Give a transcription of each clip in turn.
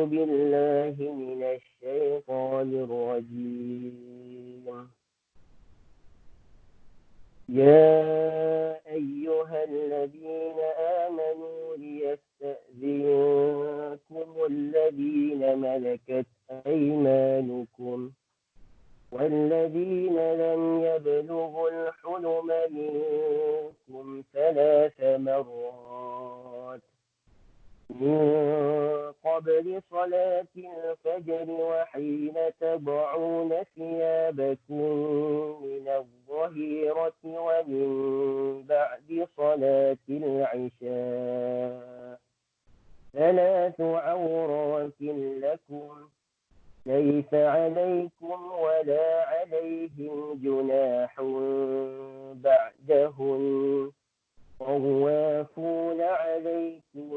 بالله من الشيطان الرجيم. يا أيها الذين آمنوا ليستأذنكم الذين ملكت أيمانكم والذين لم يبلغوا الحلم منكم 3 مرات من قبل صلاة الفجر وحين تضعون ثيابكم من الظهيرة ومن بعد صلاة العشاء 3 عورات لكم ليس عليكم ولا عليهم جناح بعدهن طوافون عليكم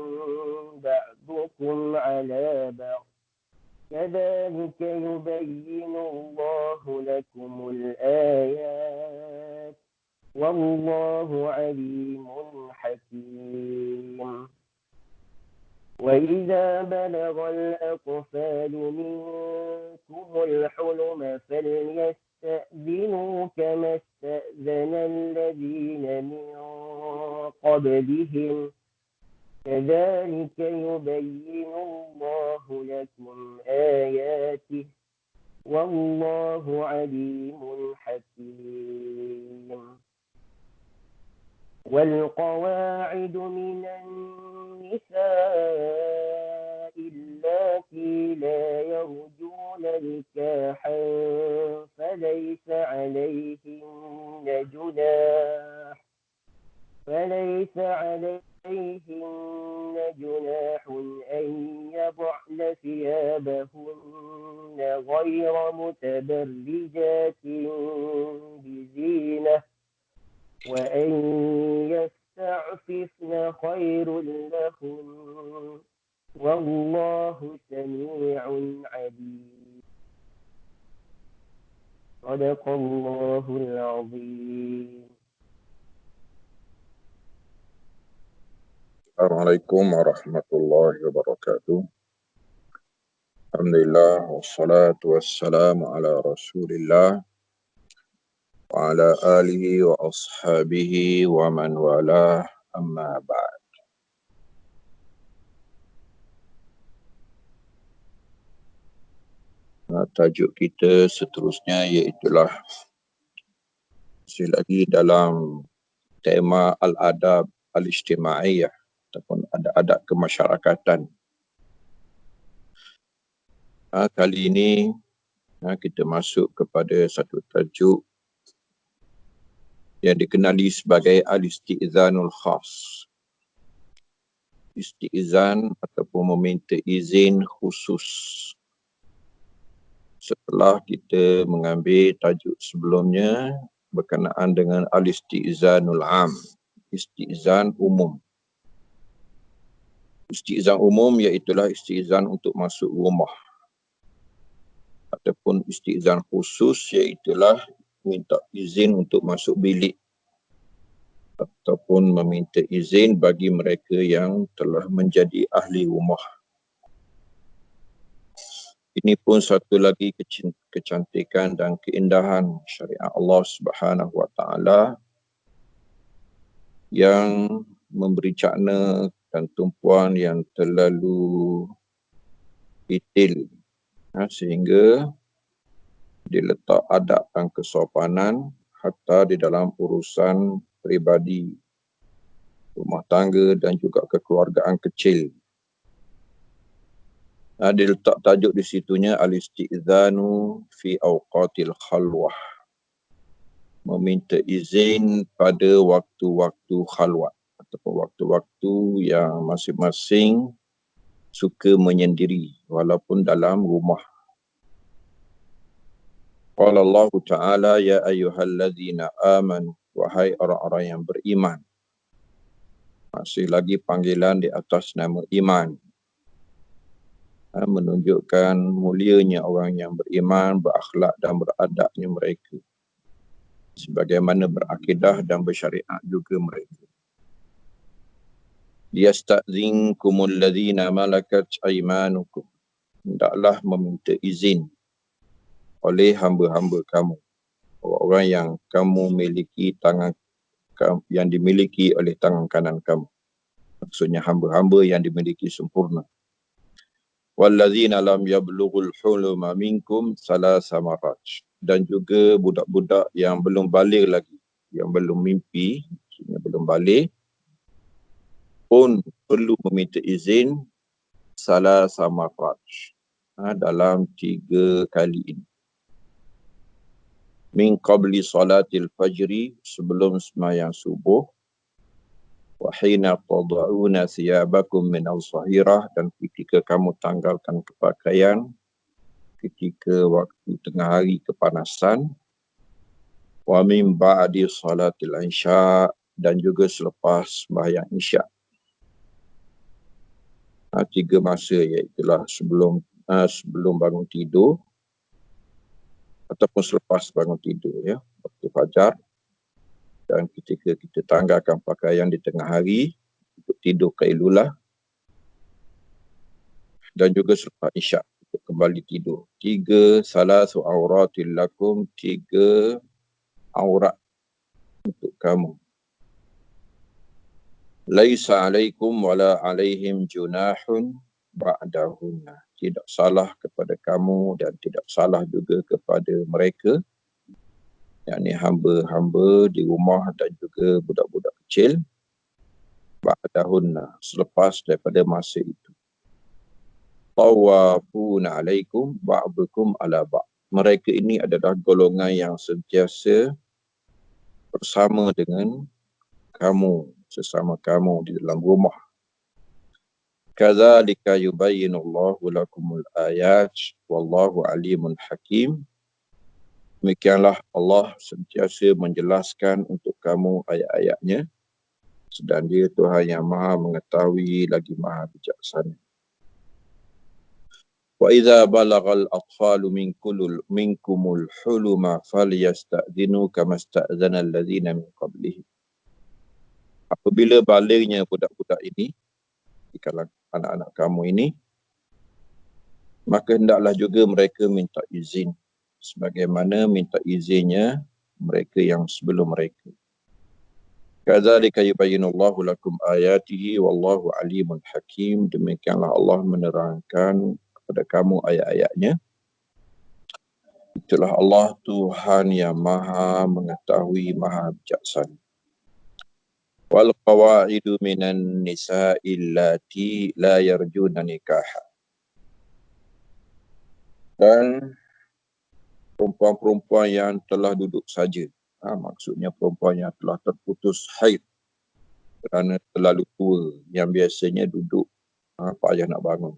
بعضكم على بعض كذلك يبين الله لكم الآيات والله عليم حكيم. وإذا بلغ الأطفال منكم الحلم فليستأذنوا كما استأذن الذين من قبلهم كذلك يبين الله لكم آياته والله عليم حكيم. والقواعد من النساء اللاتي لا يرجون نكاحا فليس عليهن جناح أن يضعن ثيابهن غير متبرجات بزينة وأن يستعففن خير لهم والله سميع عليم. صدق الله العظيم. Assalamualaikum warahmatullahi wabarakatuh. Alhamdulillah wassalatu wassalamu ala Rasulillah wa ala alihi wa ashabihi wa man walah, amma ba'd. Tajuk kita seterusnya iaitulah masih lagi dalam tema al-adab al-ijtimaiyah ataupun adab-adab kemasyarakatan. Kali ini kita masuk kepada satu tajuk yang dikenali sebagai al-isti'zanul khas. Isti'zan ataupun meminta izin khusus. Setelah kita mengambil tajuk sebelumnya berkenaan dengan al-isti'zanul am, isti'zan umum. Isti'zan umum iaitulah isti'zan untuk masuk rumah. Ataupun isti'zan khusus iaitulah minta izin untuk masuk bilik ataupun meminta izin bagi mereka yang telah menjadi ahli rumah. Ini pun satu lagi kecantikan dan keindahan syariat Allah Subhanahu Wa Taala yang memberi cakna dan tumpuan yang terlalu detail, sehingga diletak adab dan kesopanan hatta di dalam urusan peribadi, rumah tangga dan juga kekeluargaan kecil. Diletak tajuk di situnya al-isti'zanu fi awqatil khalwah, meminta izin pada waktu-waktu khalwat ataupun waktu-waktu yang masing-masing suka menyendiri walaupun dalam rumah. Qala Allah Ta'ala ya ayyuhallazina amanu, wahai orang-orang yang beriman. Masih lagi panggilan di atas nama iman, menunjukkan mulianya orang yang beriman, berakhlak dan beradabnya mereka, sebagaimana berakidah dan bersyariat juga mereka. Yasta'zinkumul ladzina malakat aymanukum, hendaklah meminta izin oleh hamba-hamba kamu, orang yang kamu miliki yang dimiliki oleh tangan kanan kamu. Maksudnya hamba-hamba yang dimiliki sempurna. Wallazina lam yablughul huluma minkum salasa marrat. Dan juga budak-budak yang belum balik lagi, yang belum mimpi, maksudnya belum balik, pun perlu meminta izin salasa marrat, dalam 3 kali ini. Min qabli salatil fajri, sebelum sembahyang subuh, wa hina tad'una thiyabakum min al-zahirah, dan ketika kamu tanggalkan kepakaian ketika waktu tengah hari kepanasan, wa min ba'di salatil isya, dan juga selepas sembahyang isya. 3 masa, iaitulah sebelum bangun tidur ataupun selepas bangun tidur, waktu fajar, dan ketika kita tanggalkan pakaian di tengah hari untuk tidur qailulah, dan juga selepas isyak untuk kembali tidur. 3 salasu auratil lakum, 3 aurat untuk kamu. Laisa alaikum wala alaihim junahun ba'dahunna. Tidak salah kepada kamu dan tidak salah juga kepada mereka, yakni hamba-hamba di rumah dan juga budak-budak kecil, ba'dahunna, selepas daripada masa itu. Tawafuna alaikum ba'dukum ala ba'. Mereka ini adalah golongan yang sentiasa bersama dengan kamu, sesama kamu di dalam rumah. Kadzalika yubayyinullahu lakumul ayat wallahu alimun hakim. Demikianlah Allah sentiasa menjelaskan untuk kamu ayat-ayatnya, sedang Dia Tuhan yang Maha mengetahui lagi Maha bijaksana. Wa idza balagal atfalu minkumul huluma falyasta'dhinu kama sta'dzana allazina min qablihim. Apabila balignya budak-budak ini di kalangan anak-anak kamu ini, maka hendaklah juga mereka minta izin sebagaimana minta izinnya mereka yang sebelum mereka. Kadzalika yubayyinullahu lakum ayatihi wallahu alimun hakim. Demikianlah Allah menerangkan kepada kamu ayat-ayatnya. Itulah Allah Tuhan yang Maha mengetahui, Maha bijaksana. Wal qawaidu minan nisa'i allati la yarjuna nikaha. Dan perempuan-perempuan yang telah duduk saja, maksudnya perempuan yang telah terputus haid kerana terlalu tua, yang biasanya duduk payah nak bangun,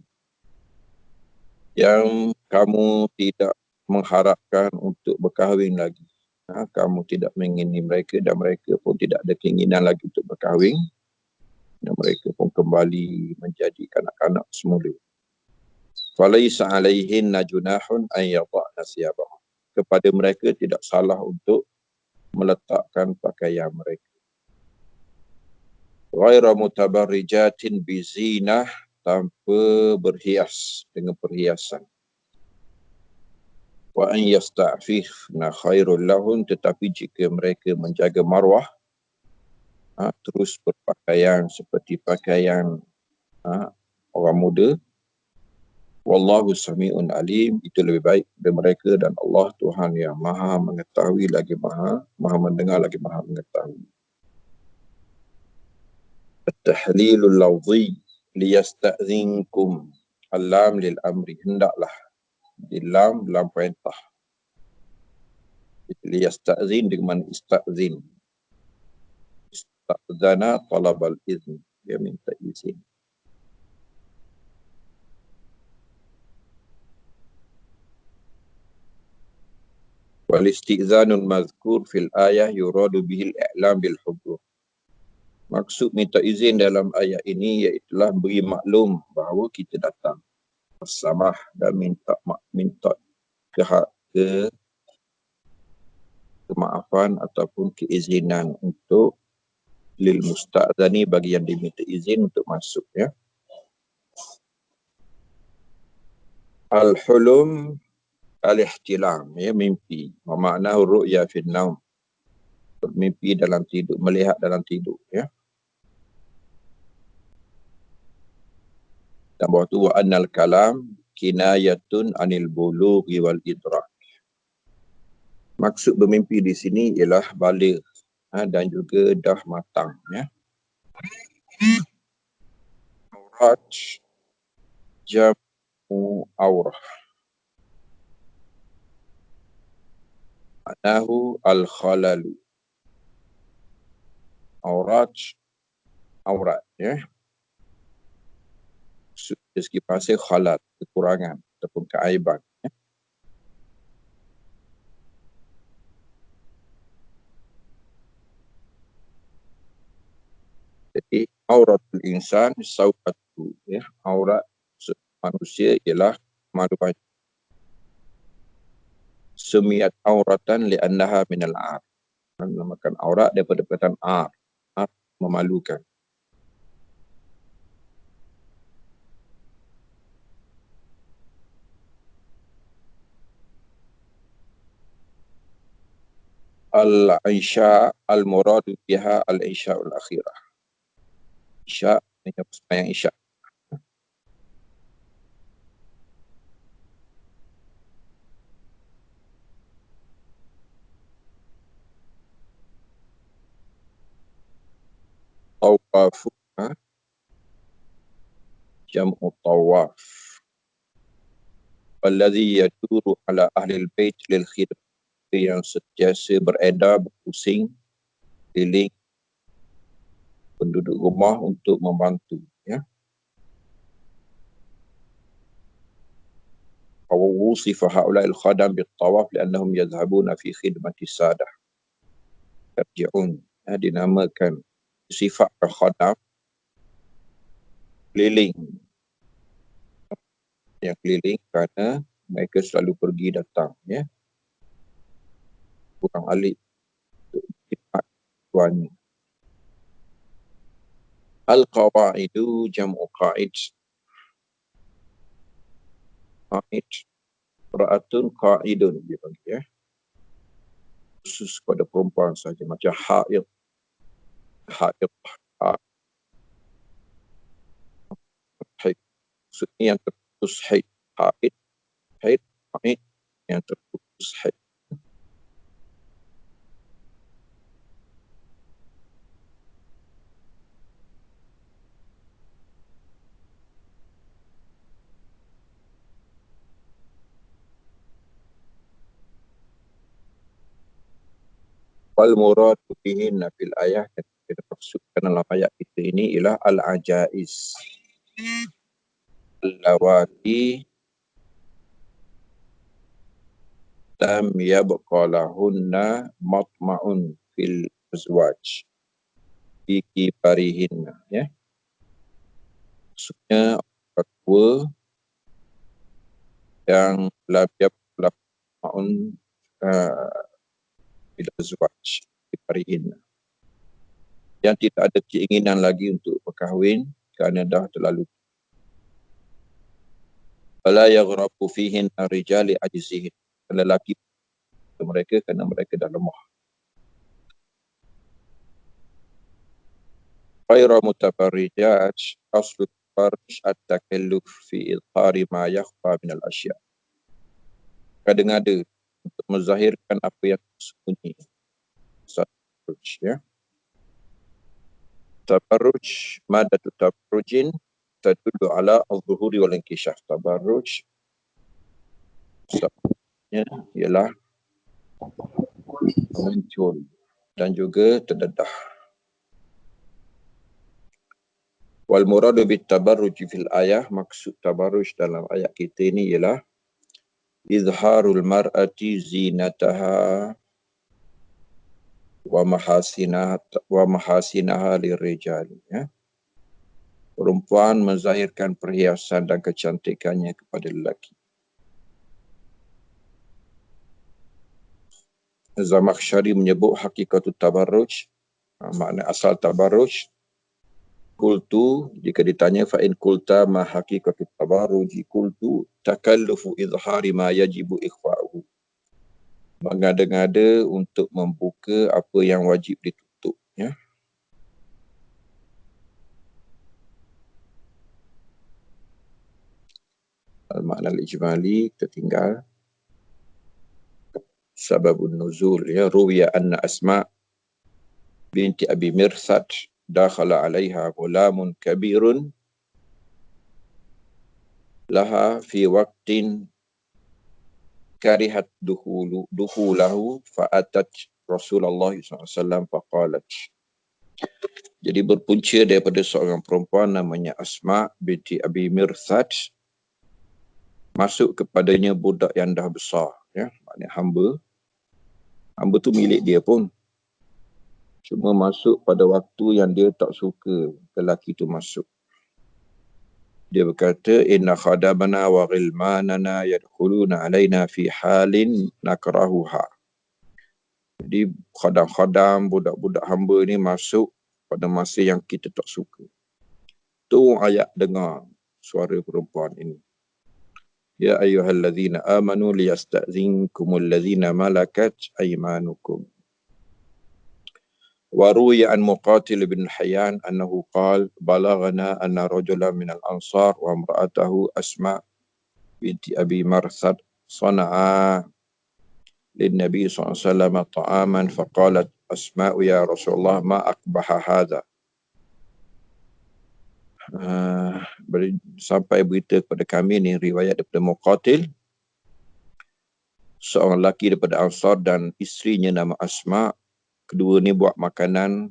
yang kamu tidak mengharapkan untuk berkahwin lagi, kamu tidak mengingini mereka dan mereka pun tidak ada keinginan lagi untuk berkahwin, dan mereka pun kembali menjadi kanak-kanak semula. Falaisa alaihinna junahun an yada'na thiyabahum. Kepada mereka tidak salah untuk meletakkan pakaian mereka. Ghaira mutabarrijatin bizinah, tanpa berhias dengan perhiasan. Wa an yasta'fifna khairul lahun, tetapi jika mereka menjaga marwah, terus berpakaian seperti pakaian orang muda, wallahu sami'un alim, itu lebih baik dari mereka, dan Allah Tuhan yang Maha mengetahui lagi Maha mendengar lagi Maha mengetahui. At-tahlilul lafzi liyasta'zinkum, al-lam lil amri, hendaklah, di lam perintah. Liyasta'zin dengan ista'zin. Ista'zana talabal izn, dia minta izin. Wal istizanul mazkur fil ayah yuradu bihil i'lam bil hudur. Maksud minta izin dalam ayat ini iaitulah beri maklum bahawa kita datang bersamah dan minta kemaafan ataupun keizinan untuk lil musta'zani, bagi yang diminta izin untuk masuk, Al-hulum al-ihtilam, ya, mimpi. Wa ma'nahu ru'ya fil naum. Mimpi dalam tidur, melihat dalam tidur, ya. Dan bawah tu wa annal kalam kinayatun anil bulughi wal idrak. Maksud bermimpi di sini ialah baligh, dan juga dah matang, ya. Aurat jamu aurah. Ma'nahu al-khalalu. Aurat, aurat, ya. Dari segi bahasa khalal, kekurangan ataupun keaiban. Ya. Jadi auratul insan saubatu, ya. Aurat manusia ialah malu baju. Semiat auratan li'annaha minal ar. Menamakan aurat daripada perkataan ar. Ar memalukan. Al-Isya al-muradu biha al-Isya al-akhirah. Isya, yang Isya. Tawafu, jam'u tawaf. Walladhi yaduru ala ahli al-bait lil khidmah, yang sentiasa beredar, berpusing, keliling penduduk rumah untuk membantu, ya. ووصف هؤلاء الخدم بالطواف لأنهم يذهبون في خدمة السادة يرجعون. Dinamakan sifat khadam keliling, yang keliling kerana mereka selalu pergi datang, ya, kurang alik untuk khidmat tuannya. Al-qawaidu jam'u qa'id. Qa'id, ra'atun qa'idun, dia panggil, ya. Khusus pada perempuan saja, macam haid. Haid, haid. Maksudnya yang terputus haid. Haid, haid, haid, yang terputus haid. Wal muradu bihinna fil ayah, yang kita maksudkan dalam ayat kita ini ialah al-ajaiz allawati lam yabqa lahunna matma'un fil azwaj fi kibarihinna, ya. Maksudnya orang tua yang lam yabqa matma'un fil azwaj fi kibarihinna, yang tidak ada keinginan lagi untuk berkahwin kerana dah terlalu. Fala yaghrabu fihin ar-rijali ajzihin. Lelaki mereka kerana mereka dah lemah. Ghaira mutabarrijat, aslu tabarruj at-takalluf fi idhari ma yakhfa min al-asya. Kadang-kadang untuk menzahirkan apa yang tersembunyi. Tabarruj, ya. Tabarruj, madatu tabarrujin tadullu ala al-zuhuri wal inkishaf. Tabarruj sebabnya ialah muncul dan juga terdedah. Wal muradu bit tabarruj fil ayah, maksud tabarruj dalam ayat kita ini ialah izharul mar'ati zinataha wa mahasinaha lirijal, ya. Perempuan menzahirkan perhiasan dan kecantikannya kepada lelaki. Zamakhsyari menyebut hakikatut tabarruj, makna asal tabarruj Kultu, jika ditanya fa'in kulta ma haqiqatu tabarruji kultu takallufu izhari ma yajibu ikhfa'uhu. Mengada-ngada untuk membuka apa yang wajib ditutup. Ya. Al-makna al-ijmali tertinggal. Sababun nuzul. Ya. Ruwiya anna Asma' binti Abi Mirsad dakhala alaiha gulamun kabirun laha fi waqtin karihat duhulahu fa'atat Rasulullah SAW faqalat. Jadi berpunca daripada seorang perempuan namanya Asma binti Abi Mirsad, masuk kepadanya budak yang dah besar, ya, maknanya hamba. Hamba tu milik dia pun. Cuma masuk pada waktu yang dia tak suka lelaki tu masuk. Dia berkata, inna khadamana wa ghilmanana yadkhuluna alaina fi halin nakrahuha. Jadi khadam-khadam, budak-budak hamba ni masuk pada masa yang kita tak suka. Tu ayat dengar suara perempuan ini. Ya ayyuhallazina amanu liyasta'zinkumul ladzina malakat aymanukum. Wa ruwiya an Muqatil bin Hayyan annahu qala balaghana anna rajulan minal ansar wa imra'atahu Asma binti Abi Marsad sana'a للنبي صلى الله عليه وسلم طعاما فقالت أسماء يا رسول الله ما أقبح هذا. Sampai berita kepada kami ni riwayat daripada Muqatil, seorang lelaki daripada Ansar dan isterinya nama Asma. Kedua ni buat makanan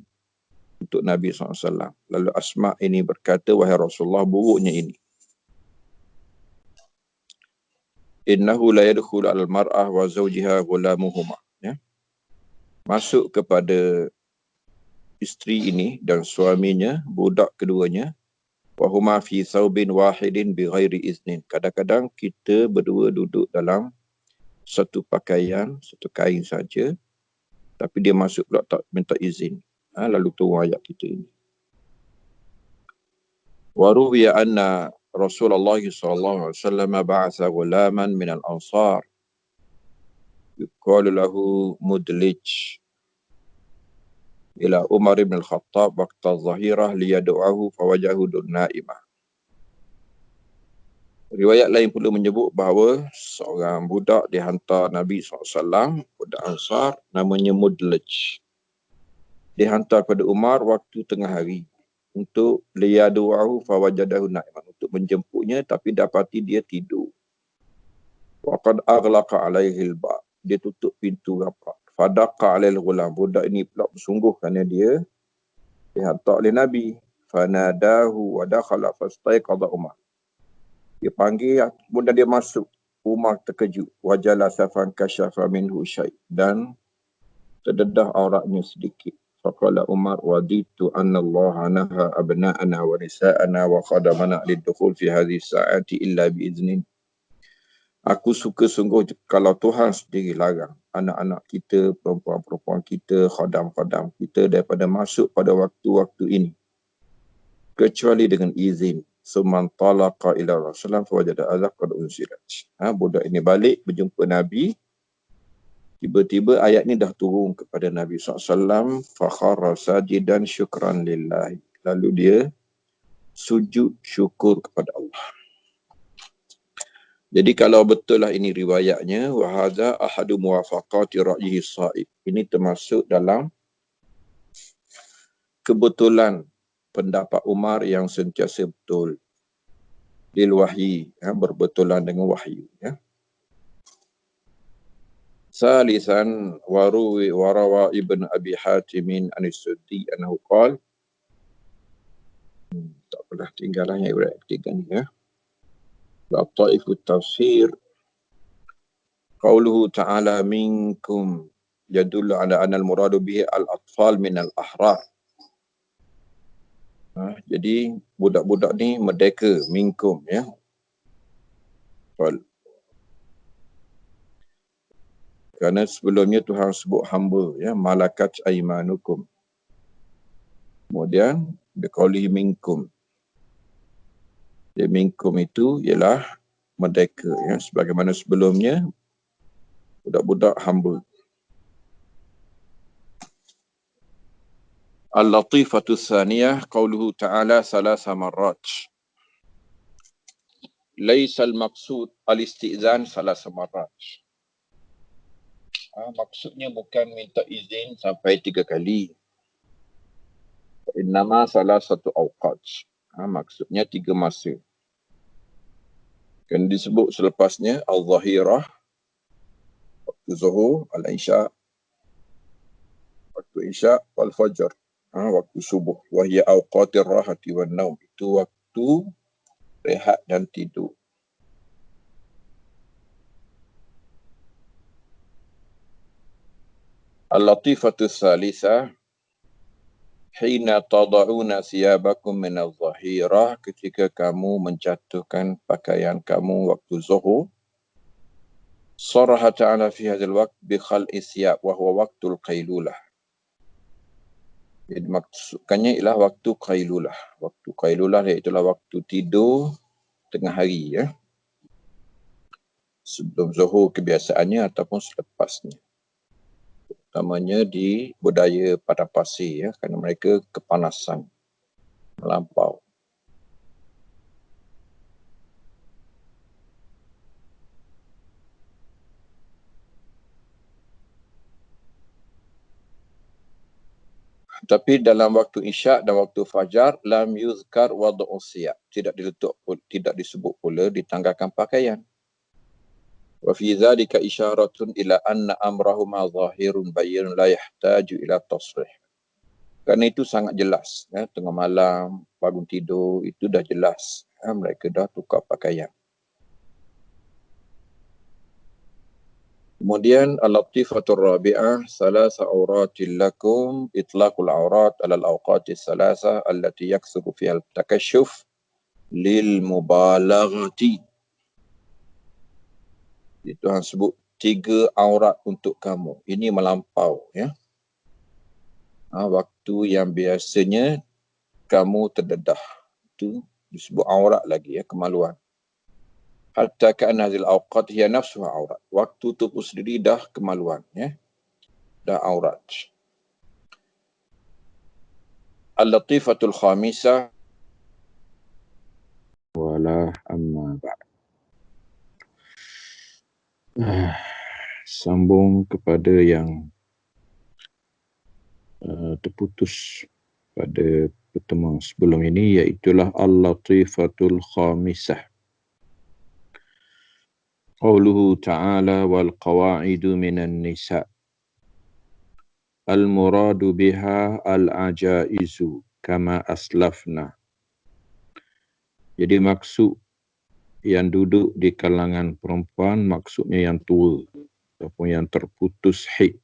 untuk Nabi SAW. Lalu Asma ini berkata, wahai Rasulullah, buruknya ini. Innahu la yadkhulu al-mar'ah wa zawjiha ghulamuhuma. Ya. Masuk kepada isteri ini dan suaminya, budak keduanya, wahuma fi thawbin wahidin bi ghairi iznin. Kadang-kadang kita berdua duduk dalam satu pakaian, satu kain saja, tapi dia masuk pula tak minta izin. Lalu turun ayat kita ini. Wa ruwiya anna Rasulullah sallallahu alaihi wasallam ba'atha ghulaman min al-ansar yuqalu lahu Mudlij ila Umar ibn al-Khattab waqta adh-dhahirah liyad'uhu fawajahu naimah. Riwayat lain pula menyebut bahawa seorang budak dihantar Nabi SAW, budak Ansar, namanya Mudlij. Dihantar kepada Umar waktu tengah hari untuk liyadu'ahu fawajadahu na'iman, untuk menjemputnya tapi dapati dia tidur. Waqad aghlaqa alaihi al-ba', dia tutup pintu rapat. Fadaqa alail ghulam, budak ini pula bersungguh kerana dia dihantar oleh Nabi. Fanadahu wa dakhala fastaiqadha Umar. Dia panggil, kemudian dia masuk. Umar terkejut. Wajala safan kasyafa minhu syai', dan terdedah auratnya sedikit. Faqala Umar waditu anna Allah naha abna'ana wa nisa'ana wa khadamana lidukhul fi hadhihi sa'ati illa biiznin. Aku suka sungguh kalau Tuhan sendiri larang anak-anak kita, perempuan-perempuan kita, khadam-khadam kita daripada masuk pada waktu-waktu ini, kecuali dengan izin. Summan talaqa ila Rasulullah fawajada azab qad unsilat. Budak ini balik berjumpa Nabi. Tiba-tiba ayat ni dah turun kepada Nabi SAW. Fakhara sajidan syukran lillahi. Lalu dia sujud syukur kepada Allah. Jadi kalau betul lah ini riwayatnya, wahadha ahadu muwafaqati ra'yihi sa'ib. Ini termasuk dalam kebetulan pendapat Umar yang sentiasa betul. Lil wahyi, berbetulan dengan wahyu. Ya. Salisan warawa ibn Abi Hatimin Anis-Suddi annahu qala, tak apalah, tinggalan yang berat ketiga ni. Ya. Ta'ifut tafsir qauluhu ta'ala minkum yadullu ala anna al-muradu bihi al-atfal min al-ahrar. Jadi budak-budak ni merdeka, minkum, ya. Kerana sebelumnya Tuhan sebut hamba, ya, malakat aimanukum. Kemudian Biqaulihi minkum. Dia minkum itu ialah merdeka, ya, sebagaimana sebelumnya budak-budak hamba. Al-latifatu tsaniyah qauluhu ta'ala salasa marrat. Laisa al-maqsud al-istizan salasa marrat. Maksudnya bukan minta izin sampai 3 kali. Innama salasatu awqat. Maksudnya 3 masa. Kan disebut selepasnya al-zahirah, waktu zuhur, al-isya, waktu isya, wal-fajr, waktu subuh. Wahia awqatir rahati wan naum. Itu waktu rehat dan tidur. Al-latifatu tsalitsah, hina tada'una siyabakum minal zahirah, ketika kamu menjatuhkan pakaian kamu waktu zuhur. Saraha ta'ala fi hadzal waqt bi khal'i siyab wa huwa waqtul qailulah. Jadi maksudkannya ialah waktu qailulah. Waktu qailulah iaitulah waktu tidur tengah hari, ya. Sebelum zuhur kebiasaannya ataupun selepasnya. Utamanya di budaya padang pasir, ya, kerana mereka kepanasan melampau. Tapi dalam waktu isyak dan waktu fajar, lam yuzkar wad'u siyab. Tidak disebut pula ditanggalkan pakaian. Wa fi dzalika isyaratun ila anna amrahuma zahirun bayyinun la yahtaju ila tasrih. Kerana itu sangat jelas, ya, tengah malam, bangun tidur, itu dah jelas, ya, mereka dah tukar pakaian. Kemudian al-latifatur rabi'ah, salasa auratil lakum itlaqul aurat ala al-awqatis salasa allati yaksuru fiha al-takasyuf lil mubalaghati. Tuhan sebut 3 aurat untuk kamu. Ini melampau, ya. Waktu yang biasanya kamu terdedah, itu disebut aurat lagi, ya, kemaluan. Hatta ka'anna hadhil awqat hiya nafsuha aurat. Waktu tu pun sendiri dah kemaluan, ya. Dah aurat. Al-latifatul khamisah wala amma ba'd. Sambung kepada yang terputus pada pertemuan sebelum ini, iaitulah al-latifatul khamisah. Qauluhu ta'ala wal qawa'idu minan nisa'. Al-muradu biha al-ajaizu kama aslafna. Jadi maksud yang duduk di kalangan perempuan maksudnya yang tua ataupun yang terputus haid.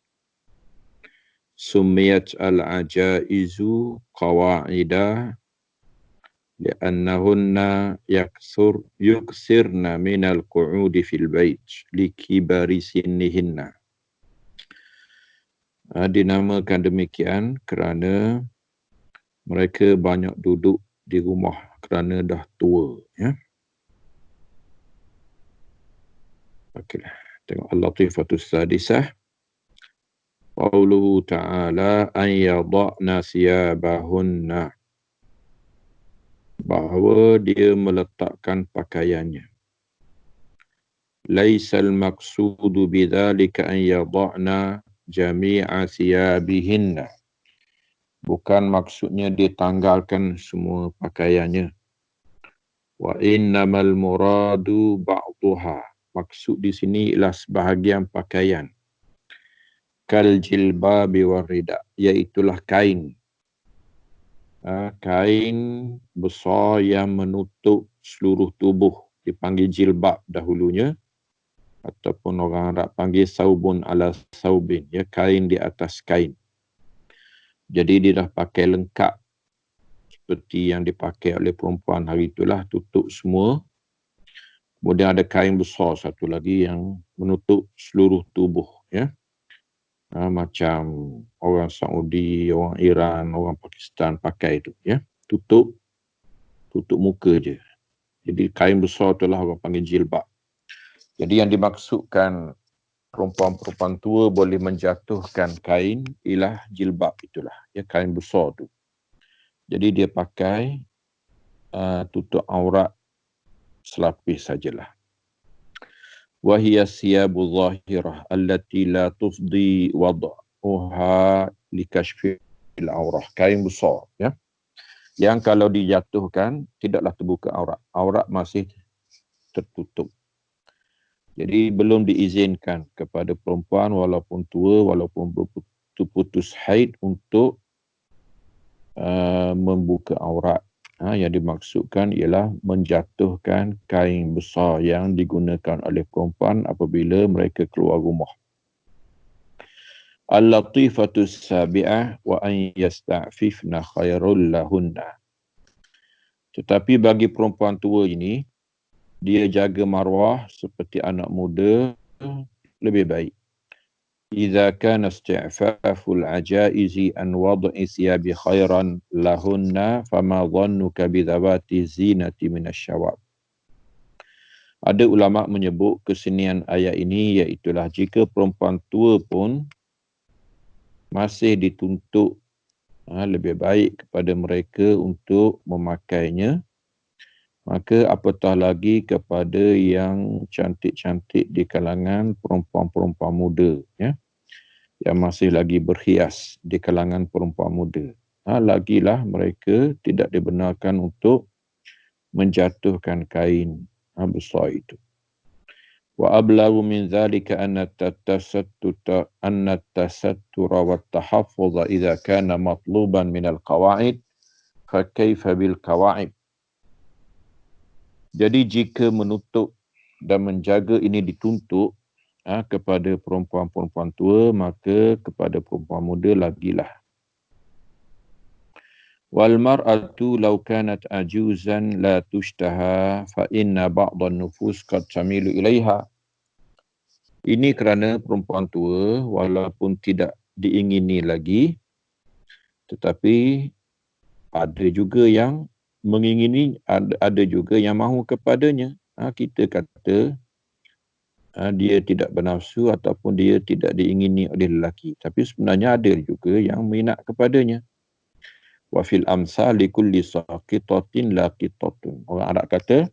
Sumiyat al-ajaizu qawa'ida li'annahunna yuksirna minal qu'udi fil bait likibari sinnihinna. Dinamakan demikian kerana mereka banyak duduk di rumah kerana dah tua, ya. Okeylah, tengok al-latifatus sadisah. Qauluhu ta'ala an yada'na siyabahunna, bahawa dia meletakkan pakaiannya. Laisal maqsudu bidzalika an yada'na jami'a siyabihinna. Bukan maksudnya dia tanggalkan semua pakaiannya. Wa innamal muradu ba'duha. Maksud di sini ialah sebahagian pakaian. Kal jilbabi warida, iaitulah kain. Kain besar yang menutup seluruh tubuh, dipanggil jilbab dahulunya, ataupun orang Arab panggil saubun ala saubin, ya, kain di atas kain. Jadi dia dah pakai lengkap seperti yang dipakai oleh perempuan hari itulah, tutup semua. Kemudian ada kain besar satu lagi yang menutup seluruh tubuh, ya. Macam orang Saudi, orang Iran, orang Pakistan pakai itu, ya. tutup muka je. Jadi kain besar itulah orang panggil jilbab. Jadi yang dimaksudkan perempuan-perempuan tua boleh menjatuhkan kain ialah jilbab itulah. Ya, kain besar tu. Jadi dia pakai tutup aurat selapis sajalah. Wahia siyabu zahirah allati la tufdi wad'uha likashfil aurah. Kain besar, ya. Yang kalau dijatuhkan tidaklah terbuka aurat. Aurat masih tertutup. Jadi belum diizinkan kepada perempuan walaupun tua, walaupun putus haid untuk membuka aurat. Yang dimaksudkan ialah menjatuhkan kain besar yang digunakan oleh perempuan apabila mereka keluar rumah. Al-latifatu sabi'ah wa an yasta'fifna khairul lahunna. Tetapi bagi perempuan tua ini, dia jaga maruah seperti anak muda lebih baik. إذا كان استعفاف العجائز أن وضع ثياب خيرا لهن فما ظنك بذوات الزينة من الشواب. Ada ulama menyebut kesenian ayat ini iaitulah jika perempuan tua pun masih dituntut lebih baik kepada mereka untuk memakainya, maka apatah lagi kepada yang cantik-cantik di kalangan perempuan-perempuan muda, ya, yang masih lagi berhias di kalangan perempuan muda. Lagilah mereka tidak dibenarkan untuk menjatuhkan kain besar itu. Wa ablagu min dhalika anna at-tasattura wa at-tahaffuz idza kana matluban min al-qawa'id fa kaifa bil qawa'id. Jadi jika menutup dan menjaga ini dituntut kepada perempuan-perempuan tua, maka kepada perempuan muda lagilah. Wal mar'atu law kanat ajuzan la tushtaha fa inna ba'dhan nufus qad tamilu ilaiha. Ini kerana perempuan tua walaupun tidak diingini lagi, tetapi ada juga yang mengingini, ada juga yang mahu kepadanya. Kita kata dia tidak bernafsu ataupun dia tidak diingini oleh lelaki. Tapi sebenarnya ada juga yang minat kepadanya. Wa fil amsali kulli saqitatin laqitatun. Orang Arab kata,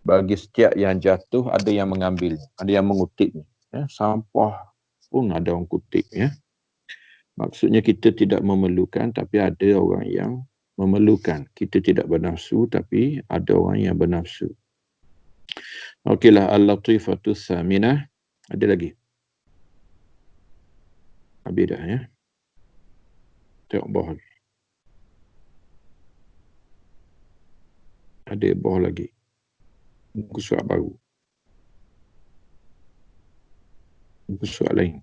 bagi setiap yang jatuh ada yang mengambil, ada yang mengutipnya. Ya, sampah pun ada orang kutip. Ya. Maksudnya kita tidak memerlukan tapi ada orang yang memerlukan. Kita tidak bernafsu tapi ada orang yang bernafsu. Okeylah, al-latifatu saminah. Ada lagi? Habis dah, ya. Tengok bawah lagi. Ada bawah lagi. Muka surat baru. Muka surat lain.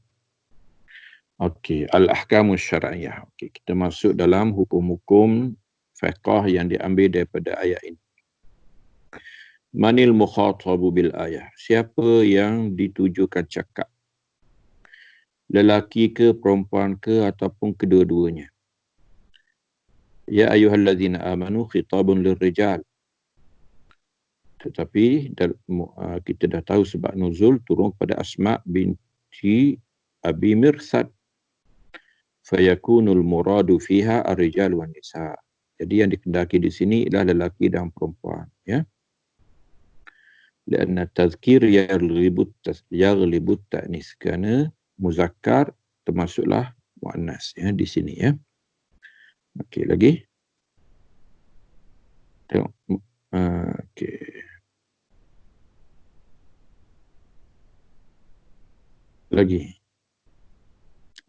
Okey, al-ahkamus syar'iyah. Okey, kita masuk dalam hukum-hukum fiqh yang diambil daripada ayat ini. Manil mukhatabu bil ayah. Siapa yang ditujukan cakap? Lelaki ke, perempuan ke, ataupun kedua-duanya? Ya ayyuhallazina amanu khitabun lirrijal. Tetapi kita dah tahu sebab nuzul turun pada Asma binti Abi Mirsad. Fayakunul muradu fiha ar-rijal wan nisa. Jadi yang dikendaki di sini ialah lelaki dan perempuan, ya. Kerana tazkir yaghlibu ta'nis, kerana muzakkar termasuklah muannas, ya, di sini, ya. Okey, lagi. Tengok. Okey.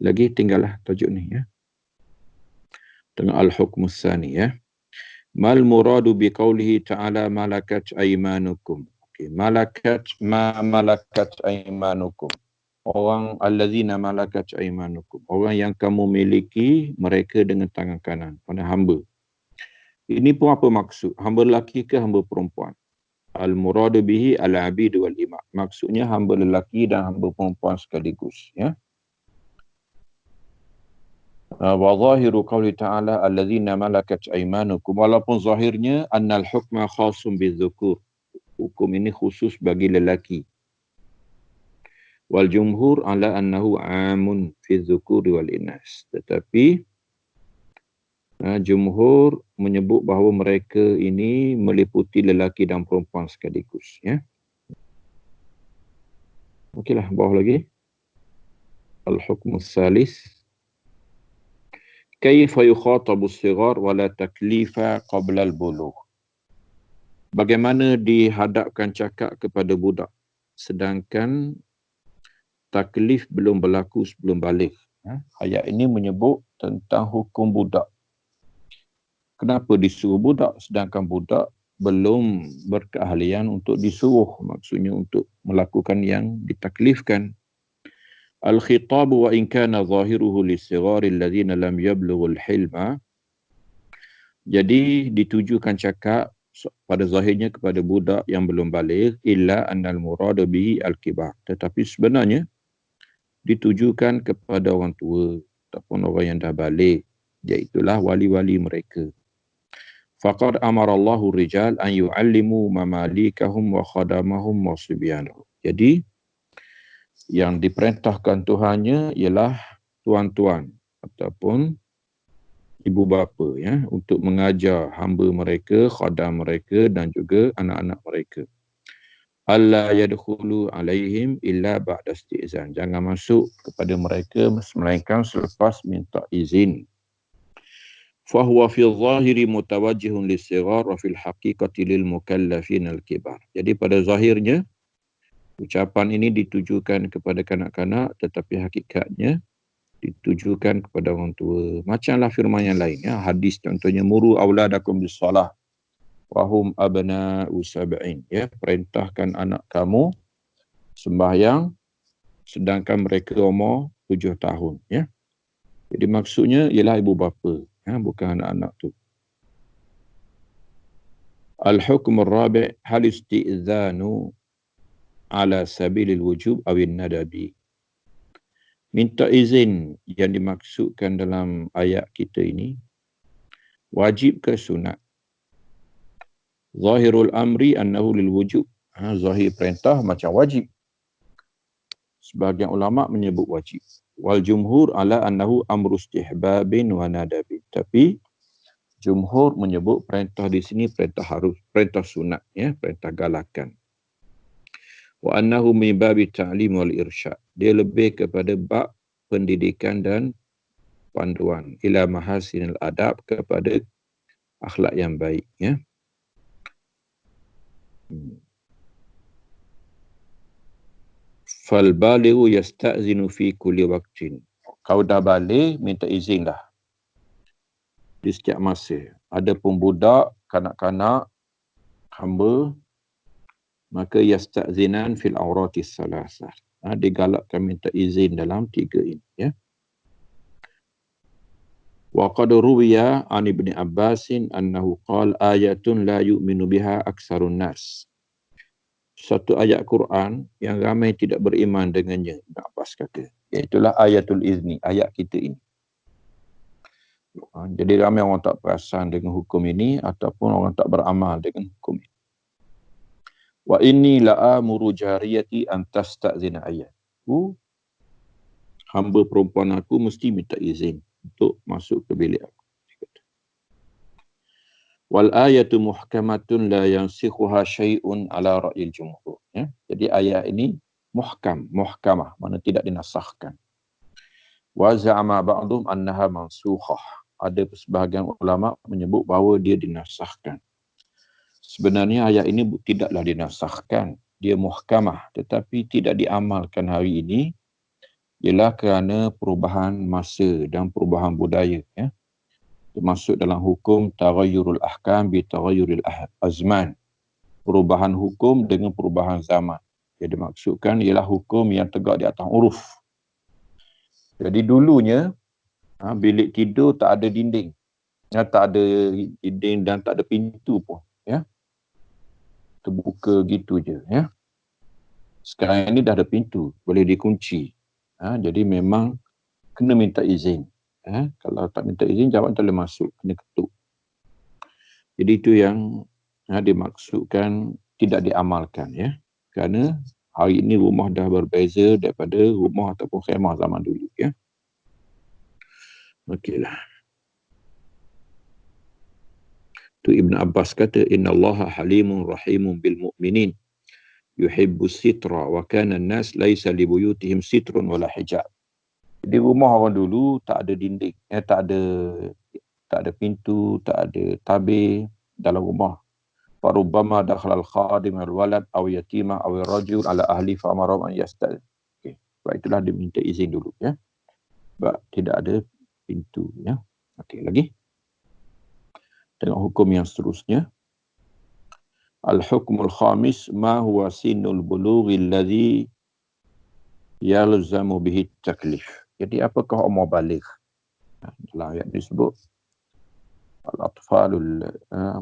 Lagi tinggallah tajuk ni, ya. Tengok al-hukmus tsani, ya. Mal muradu biqaulihi ta'ala malakat aymanukum. Okay. Malakat aymanukum. Orang allazina malakat aymanukum. Orang yang kamu miliki mereka dengan tangan kanan. Mana hamba. Ini pun apa maksud? Hamba lelaki ke hamba perempuan? Al muradu bihi al-abid wal ima. Maksudnya hamba lelaki dan hamba perempuan sekaligus, ya. Wa zahiru qawli ta'ala alladzina malakat aymanukum, walaupun zahirnya annal hukma khasum bizukur, hukum ini khusus bagi lelaki. Wal jumhur ala annahu amun fi dzukuri wal inas, tetapi jumhur menyebut bahawa mereka ini meliputi lelaki dan perempuan sekaligus, ya. Okeylah, bawah lagi. Al-hukmu salis, kaifa yukhatabu as-sighar wa la taklifa qabla al-bulugh. Bagaimana dihadapkan cakap kepada budak sedangkan taklif belum berlaku sebelum balik. Ayat ini menyebut tentang hukum budak. Kenapa disuruh budak sedangkan budak belum berkeahlian untuk disuruh, maksudnya untuk melakukan yang ditaklifkan. Al-khitabu wa in kana zahiruhu lis-sighari alladhina lam yablughul hilma. Jadi ditujukan cakap pada zahirnya kepada budak yang belum balik, illa annal murada bihi al-kibar. Tetapi sebenarnya ditujukan kepada orang tua ataupun orang yang dah balik, iaitulah wali-wali mereka. Faqad amara Allahu rijal an yu'allimu mamalikahum wa khadamahum wa sibyanahum. Jadi yang diperintahkan Tuhannya ialah tuan-tuan ataupun ibu bapa, ya, untuk mengajar hamba mereka, khadam mereka dan juga anak-anak mereka. Alla yadkhulu alaihim illa ba'da isti'zan. Jangan masuk kepada mereka melainkan selepas minta izin. Fahuwa fi zahiri mutawajjihun lis-sighar wa fil haqiqati lil mukallafin al-kibar. Jadi pada zahirnya ucapan ini ditujukan kepada kanak-kanak, tetapi hakikatnya ditujukan kepada orang tua. Macamlah firman yang lain, ya. Hadis contohnya muru auladakum bis-salah wa hum abna'u sab'in, ya, perintahkan anak kamu sembahyang sedangkan mereka umur 7 tahun, ya. Jadi maksudnya ialah ibu bapa, ya, bukan anak-anak tu. Al-hukm ar-rabi' hal isti'zanu ala sabilil wujub awin nadabi. Minta izin yang dimaksudkan dalam ayat kita ini wajib ke sunat? Zahirul amri annahu lil wujub. Zahir perintah macam wajib. Sebahagian ulama menyebut wajib. Wal jumhur ala annahu amru istihbabin wa nadabin. Tapi jumhur menyebut perintah di sini perintah harus, perintah sunat, ya, perintah galakan. Wa annahu min babi ta'lim wal irsyad. Dia lebih kepada bab pendidikan dan panduan ila mahasinil adab, kepada akhlak yang baik, ya. Fal balighu yasta'zinu fi kulli waqtin. Kau dah balik, minta izin lah di setiap masa. Adapun budak, kanak-kanak, hamba, maka yasta'zinan fil awratis salasah. Digalakkan minta izin dalam 3 ini, ya. Wa qad ruwiya an Ibni Abbasin annahu qala ayatun la yu'minu biha aksarun nas. Satu ayat Quran yang ramai tidak beriman dengannya, Ibn Abbas kata, iaitulah ayatul izni, ayat kita ini. Jadi ramai orang tak perasan dengan hukum ini ataupun orang tak beramal dengan hukum ini. Wa inni la'amuru jariyati an tasta'zina ayat. Hamba perempuan aku mesti minta izin untuk masuk ke bilik aku. Wal ayatu muhkamatun la yansikhuha syai'un ala ra'yil jumhur. Ya? Jadi ayat ini muhkamah, mana tidak dinasahkan. Wa za'ama ba'dhum annaha mansukhah. Ada sebahagian ulama menyebut bahawa dia dinasahkan. Sebenarnya ayat ini tidaklah dinasahkan. Dia muhkamah, tetapi tidak diamalkan hari ini ialah kerana perubahan masa dan perubahan budaya, ya. Termasuk dalam hukum taghayyurul ahkam bi taghayyuril azman. Perubahan hukum dengan perubahan zaman. Jadi dimaksudkan ialah hukum yang tegak di atas uruf. Jadi dulunya bilik tidur tak ada dinding. Tak ada dinding dan tak ada pintu pun, ya. Terbuka gitu je, ya. Sekarang ini dah ada pintu, boleh dikunci. Jadi memang kena minta izin. Kalau tak minta izin, jawab tak boleh masuk, kena ketuk. Jadi itu yang dimaksudkan tidak diamalkan, ya. Kerana hari ini rumah dah berbeza daripada rumah ataupun khemah zaman dulu, ya. Okeylah. Tu Ibn Abbas kata, Inna Allah halimun rahimun bil mu'minin yuhibbu sitra wa kana an-nas laysa li buyutihim sitrun wala hijab. Di rumah orang dulu tak ada dinding, tak ada pintu, tak ada tabir dalam rumah. Farubbama dakhala al-khadim al-walad aw yatima aw ar-rajul ala ahli fa amara an yastad. Okey, sebab itulah dia minta izin dulu, ya. Sebab tidak ada pintu, ya. Okey, lagi. Tengok hukum yang seterusnya. Al-hukmul khamis ma huwa sinul bulughi alladhi yalzamu bihi taklif. Jadi apakah umur baligh? Dalam ayat disebut al-atfalul,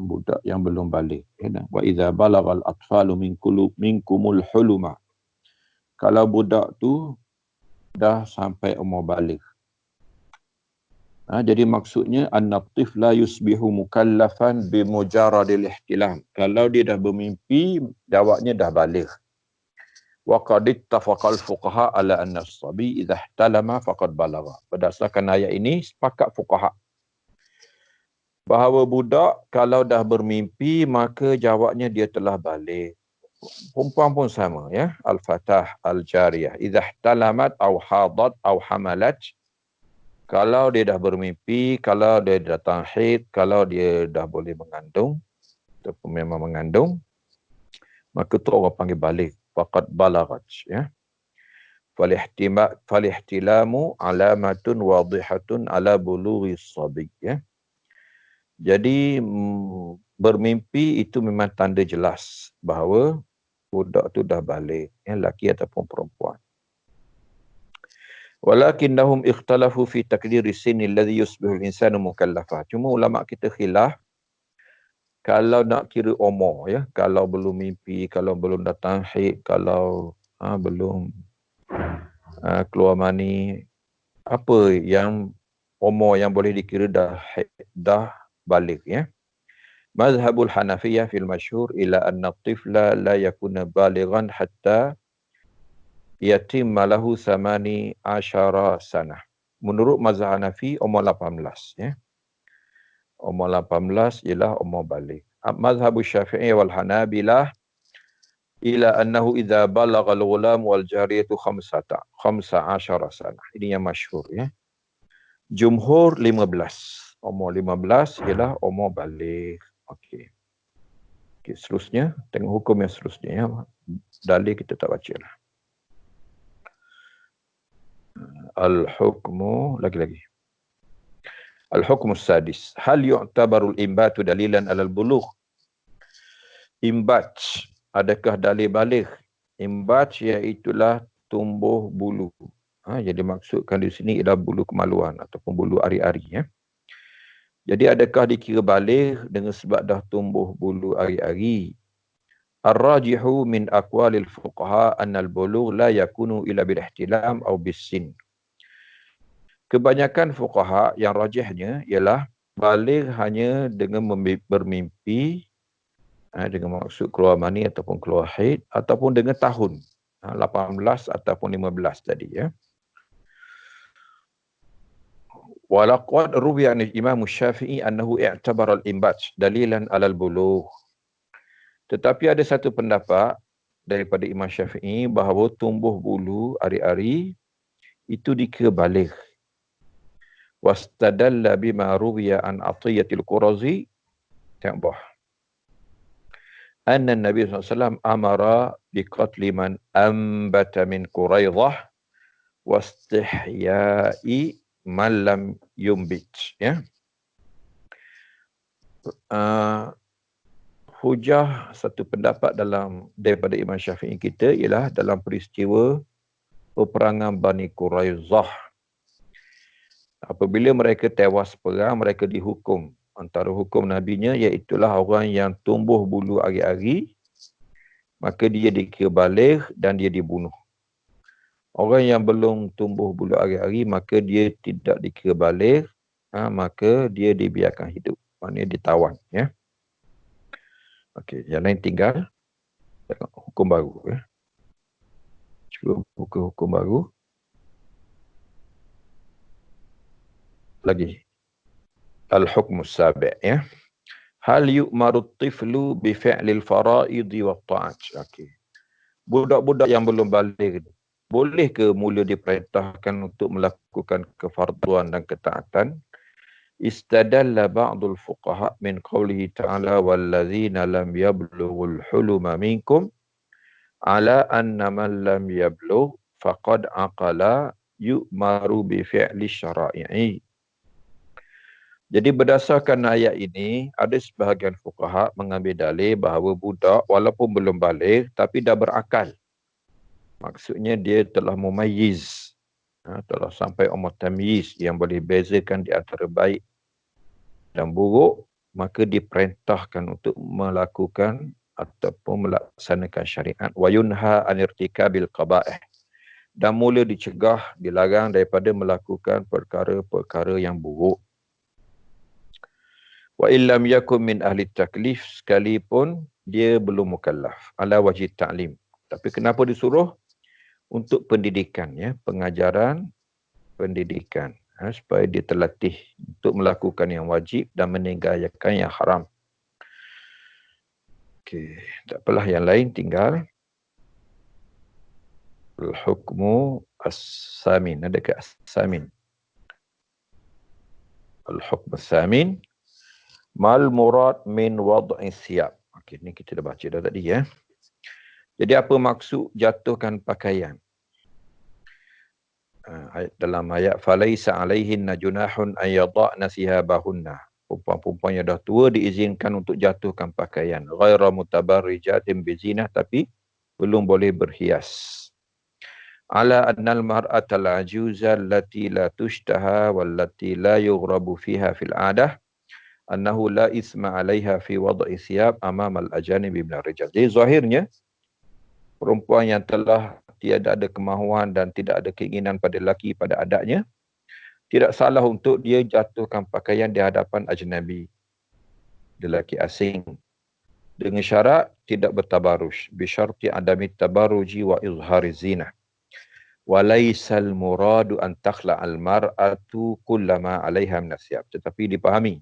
budak yang belum baligh. Wa idza balagha al-atfalu minkumul huluma. Kalau budak tu dah sampai umur baligh. Jadi maksudnya an-natif la yusbihu mukallafan bi mujaradil ihtilam. Kalau dia dah bermimpi, jawabnya dah baligh. Wa qad ittafaqa al-fuqaha ala anna as-sabi idza ihtalama faqad balagha. Berdasarkan ayat ini sepakat fuqaha bahawa budak kalau dah bermimpi maka jawabnya dia telah baligh. Perempuan pun sama, ya. Al-fatah al-jariyah idza ihtalamat aw hadat aw hamalat. Kalau dia dah bermimpi, kalau dia datang haid, kalau dia dah boleh mengandung, ataupun memang mengandung, maka tu orang panggil baligh. Faqad balaghat, ya. Falihtilamu alamatun wadihatun ala bulughi sabi, ya. Jadi bermimpi itu memang tanda jelas bahawa budak tu dah baligh, ya, lelaki ataupun perempuan. Walakinnahum ikhtalafu fi takdiri sinni alladhi yusbihu al-insanu mukallafah. Cuma ulama kita khilaf kalau nak kira umur, ya, kalau belum mimpi, kalau belum datang haid, kalau belum keluar mani, apa yang umur yang boleh dikira dah baligh, ya. Mazhabul Hanafiyah fil masyhur ila anna at-tifla la yakuna balighan hatta yatimma lahu 18 sanah. Menurut mazhab Hanafi umur 18, ya. Umur 18 ialah umur baligh. Mazhab Syafi'i wal Hanabilah ila annahu idza balagha al-ghulam wal jariyatu 15 sanah. Ini yang masyhur, ya. Jumhur 15. Umur 15 ialah umur baligh. Okey. Okey, seterusnya tengok hukum yang seterusnya, ya. Dalil kita tak bacalah. Al-hukmu lagi-lagi. Al-hukmu sadis. Hal yu'tabarul imbatu dalilan alal bulugh? Imbat, adakah dalil baligh? Imbat iaitulah tumbuh bulu. Jadi maksudkan di sini ialah bulu kemaluan ataupun bulu ari-ari, ya. Jadi adakah dikira baligh dengan sebab dah tumbuh bulu ari-ari? Ar-rajihu min aqwalil fuqaha anna al-bulugh la yakunu illa bil ihtilam aw bis sin. Kebanyakan fuqaha yang rajihnya ialah baligh hanya dengan bermimpi, dengan maksud keluar mani ataupun keluar haid, ataupun dengan tahun, 18 ataupun 15 tadi, ya. Walaqad ruwiya an Imam Syafi'i annahu i'tabara al-imbat dalilan 'ala al-bulugh. Tetapi ada satu pendapat daripada Imam Syafi'i bahawa tumbuh bulu ari-ari itu dikira baligh. Wastadalla bima ruwiya an Athiyatil Qurazi, tengok bawah, anna Nabi SAW amara biqatli man ambata min Quraidah wastihya'i man lam yumbit, ya. Hujah satu pendapat daripada Imam Syafi'i kita ialah dalam peristiwa peperangan Bani Quraizah. Apabila mereka tewas perang, mereka dihukum. Antara hukum Nabinya iaitulah orang yang tumbuh bulu ari-ari, maka dia dikira baligh dan dia dibunuh. Orang yang belum tumbuh bulu ari-ari maka dia tidak dikira baligh, maka dia dibiarkan hidup. Maknanya ditawan, ya. Okey, yang lain tinggal tengok hukum baru, ya. Cuba buka hukum baru. Lagi. Al-hukmus sabi', ya. Hal yu'maru tiflu bi fi'lil fara'idi wa ta'at. Okey. Budak-budak yang belum baligh ni, boleh ke mula diperintahkan untuk melakukan kefarduan dan ketaatan? Istadalla ba'dul fuqaha min qawlihi ta'ala wallazina lam yablughul huluma minkum ala anna man lam yablugh faqad aqala yu'maru bi fi'li syara'i. Jadi berdasarkan ayat ini, ada sebahagian fuqaha mengambil dalil bahawa budak walaupun belum baligh tapi dah berakal. Maksudnya dia telah mumayyiz, telah sampai umur tamyiz yang boleh bezakan di antara baik dan buruk, maka diperintahkan untuk melakukan ataupun melaksanakan syariat. Wa yunha an irtikabil qaba'ih. Dan mula dicegah, dilarang daripada melakukan perkara-perkara yang buruk. Wa illam yakun min ahli taklif, sekalipun dia belum mukallaf, ala wajib ta'lim. Tapi kenapa disuruh? Untuk pendidikan, ya, pengajaran, pendidikan, supaya dia terlatih untuk melakukan yang wajib dan meninggalkan yang haram. Okey, tak apalah, yang lain tinggal al-hukmu as-samin. Ada ke as-samin? Al-hukmu as-samin. Mal murad min wad'i siyab. Okey, ni kita dah baca dah tadi, ya. Jadi apa maksud jatuhkan pakaian? Dalam ayat falaisa alaihinna junahun an yada'na sihabahunna. Perempuan-perempuan yang dah tua diizinkan untuk jatuhkan pakaian. Ghaira mutabarrijatin bizinah, tapi belum boleh berhias. Ala annal mar'atal ajuza allati la tushtaha wallati la yughrabu fiha fil adah annahu la isma 'alaiha fi wad'i siyab amama al-ajanib min ar-rijal. Jadi zahirnya perempuan yang telah tiada ada kemahuan dan tidak ada keinginan pada lelaki pada adatnya, tidak salah untuk dia jatuhkan pakaian di hadapan ajnabi, lelaki asing, dengan syarat tidak bertabaruj, bisyarti adami tabaruji wa izhari zinah. Walaisal muradu an takhla'al mar'atu kullama 'alaiha min asyab. Tetapi dipahami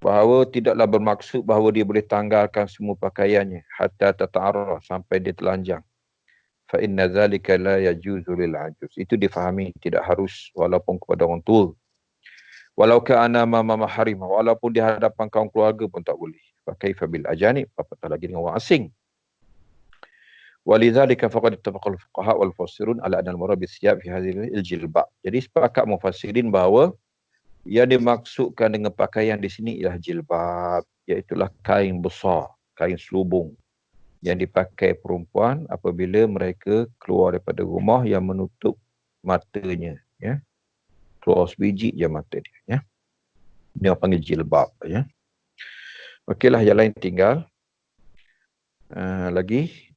bahawa tidaklah bermaksud bahawa dia boleh tanggalkan semua pakaiannya hatta tata'arrah, sampai dia telanjang. Fa inna zalika la yajuzu lil ajuz. Itu difahami tidak harus walaupun kepada orang tua. Walau kana mama mahrim, walaupun di hadapan kaum keluarga pun tak boleh. Fa kaifa bil ajanib, apatah lagi dengan orang asing. Walidzalika faqad ittafaqa al fuqaha wal mufassirun ala anna al murad bis siyab fi hadhihi al jilbab. Jadi sepakat mufassirin bahawa yang dimaksudkan dengan pakaian di sini ialah jilbab, iaitu kain besar, kain selubung yang dipakai perempuan apabila mereka keluar daripada rumah yang menutup matanya, ya. Keluar sebiji je mata dia, ya. Dia panggil jilbab, ya. Okeylah, yang lain tinggal lagi